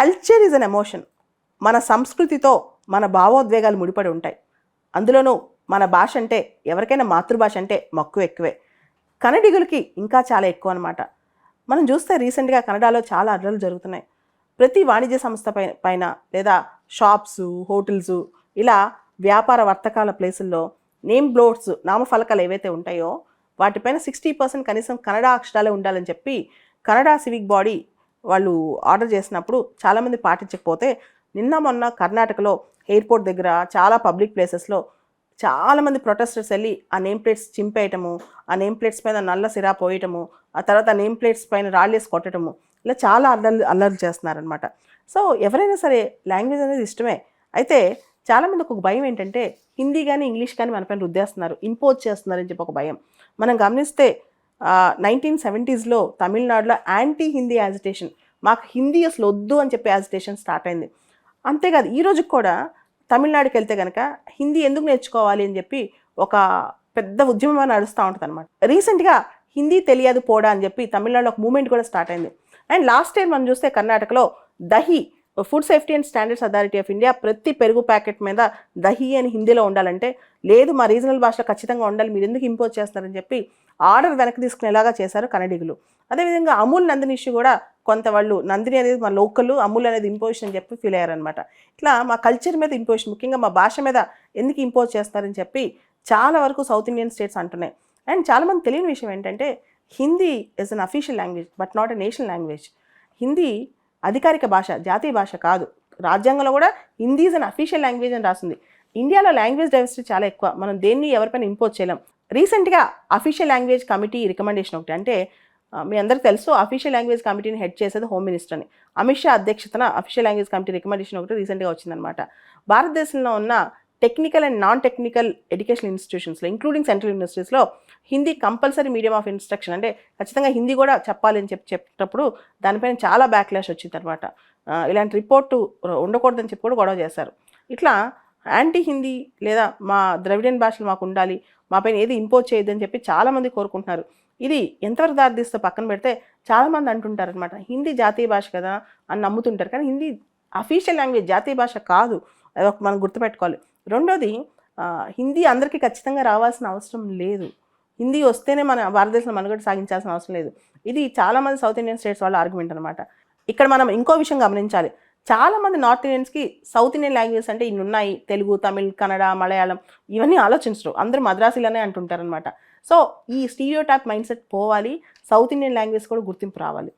Culture is an emotion. మన సంస్కృతితో మన భావోద్వేగాలు ముడిపడి ఉంటాయి. అందులోనూ మన భాష అంటే ఎవరికైనా మాతృభాష అంటే మక్కువ ఎక్కువే. కన్నడిగులకి ఇంకా చాలా ఎక్కువ అనమాట. మనం చూస్తే రీసెంట్గా కన్నడలో చాలా అల్లర్లు జరుగుతున్నాయి. ప్రతి వాణిజ్య సంస్థ పైన లేదా షాప్స్, హోటల్స్, ఇలా వ్యాపార వర్తకాల ప్లేసుల్లో నేమ్ బోర్డ్స్, నామఫలకాలు ఏవైతే ఉంటాయో వాటిపైన 60% కనీసం కన్నడ అక్షరాలే ఉండాలని చెప్పి కన్నడ సివిక్ బాడీ వాళ్ళు ఆర్డర్ చేసినప్పుడు చాలామంది పాటించకపోతే నిన్న మొన్న కర్ణాటకలో ఎయిర్పోర్ట్ దగ్గర చాలా పబ్లిక్ ప్లేసెస్లో చాలామంది ప్రొటెస్టర్స్ వెళ్ళి ఆ నేమ్ ప్లేట్స్ చింపేయటము, ఆ నేమ్ ప్లేట్స్ పైన నల్ల సిరా పోయటము, ఆ తర్వాత నేమ్ ప్లేట్స్ పైన రాళ్ళేసి కొట్టడము, ఇలా చాలా అల్లర్లు చేస్తున్నారనమాట. సో ఎవరైనా సరే లాంగ్వేజ్ అనేది ఇష్టమే. అయితే చాలామందికి ఒక భయం ఏంటంటే హిందీ కానీ ఇంగ్లీష్ కానీ మన పైన రుద్దేస్తున్నారు, ఇంపోజ్ చేస్తున్నారని చెప్పి ఒక భయం. మనం గమనిస్తే 1970s తమిళనాడులో యాంటీ హిందీ యాజిటేషన్, మాకు హిందీ అసలు వద్దు అని చెప్పి యాజిటేషన్ స్టార్ట్ అయింది. అంతేకాదు ఈ రోజుకి కూడా తమిళనాడుకి వెళ్తే కనుక హిందీ ఎందుకు నేర్చుకోవాలి అని చెప్పి ఒక పెద్ద ఉద్యమం నడుస్తూ ఉంటుంది అనమాట. రీసెంట్గా హిందీ తెలియదు పోడా అని చెప్పి తమిళనాడులో ఒక మూమెంట్ కూడా స్టార్ట్ అయింది. అండ్ లాస్ట్ టైం మనం చూస్తే కర్ణాటకలో dahi, food safety and standards authority of India ప్రతి పెరుగు ప్యాకెట్ మీద దహి అని హిందీలో ఉండాలంటే లేదు మా రీజనల్ భాషలో ఖచ్చితంగా ఉండాలి, మీరు ఎందుకు ఇంపోజ్ చేస్తారని చెప్పి ఆర్డర్ వెనక్కి తీసుకునేలాగా చేశారు కన్నడిగులు. అదేవిధంగా అమూల్ నందిని ఇష్యూ కూడా కొంత వాళ్ళు నందిని అనేది మా లోకల్, అమూల్ అనేది ఇంపోజిషన్ అని చెప్పి ఫీల్ అయ్యారనమాట. ఇట్లా మా కల్చర్ మీద ఇంపోజిషన్, ముఖ్యంగా మా భాష మీద ఎందుకు ఇంపోజ్ చేస్తారని చెప్పి చాలా వరకు సౌత్ ఇండియన్ స్టేట్స్ అంటున్నాయి. అండ్ చాలామంది తెలియని విషయం ఏంటంటే Hindi is an official language but not a national language. Hindi అధికారిక భాష, జాతీయ భాష కాదు. రాజ్యాంగంలో కూడా Hindi is an official language అని రాస్తుంది. ఇండియాలో లాంగ్వేజ్ డైవర్సిటీ చాలా ఎక్కువ, మనం దేన్ని ఎవరిపైన ఇంపోజ్ చేయలేం. రీసెంట్గా అఫీషియల్ లాంగ్వేజ్ కమిటీ రికమెండేషన్ ఒకటి, అంటే మీ అందరికీ తెలుసు అఫీషియల్ లాంగ్వేజ్ కమిటీని హెడ్ చేసేది హోమ్ మినిస్టర్ అని, అమిత్ షా అధ్యక్షతన అఫీషియల్ లాంగ్వేజ్ కమిటీ రికమెండేషన్ ఒకటి రీసెంట్గా వచ్చిందనమాట. భారతదేశంలో ఉన్న technical and non technical education ఇన్స్టిట్యూషన్స్లో ఇంక్లూడింగ్ సెంట్రల్ యూనివర్సిటీస్లో Hindi compulsory medium of instruction, అంటే ఖచ్చితంగా హిందీ కూడా చెప్పాలి అని చెప్పేటప్పుడు దానిపైన చాలా బ్యాక్లాష్ వచ్చింది అనమాట. ఇలాంటి రిపోర్టు ఉండకూడదని చెప్పి కూడా గొడవ చేశారు. ఇట్లా యాంటీ హిందీ లేదా మా ద్రవిడియన్ భాషలు మాకు ఉండాలి, మా పైన ఏది ఇంపోజ్ చేయొద్దని చెప్పి చాలామంది కోరుకుంటున్నారు. ఇది ఎంతవరకు దారితీస్తే పక్కన పెడితే చాలామంది అంటుంటారనమాట హిందీ జాతీయ భాష కదా అని నమ్ముతుంటారు, కానీ హిందీ అఫీషియల్ లాంగ్వేజ్, జాతీయ భాష కాదు. అదొక మనం గుర్తుపెట్టుకోవాలి. రెండోది, హిందీ అందరికీ ఖచ్చితంగా రావాల్సిన అవసరం లేదు. హిందీ వస్తేనే మన భారతదేశంలో మనుగడ సాగించాల్సిన అవసరం లేదు. ఇది చాలామంది సౌత్ ఇండియన్ స్టేట్స్ వాళ్ళ ఆర్గ్యుమెంట్ అనమాట. ఇక్కడ మనం ఇంకో విషయం గమనించాలి. చాలామంది నార్త్ ఇండియన్స్కి సౌత్ ఇండియన్ లాంగ్వేజెస్ అంటే ఇన్ని ఉన్నాయి, తెలుగు, తమిళ్, కన్నడ, మలయాళం, ఇవన్నీ ఆలోచించరు. అందరూ మద్రాసీలోనే అంటుంటారనమాట. సో ఈ స్టీరియోటైప్ మైండ్ సెట్ పోవాలి, సౌత్ ఇండియన్ లాంగ్వేజ్ కూడా గుర్తింపు రావాలి.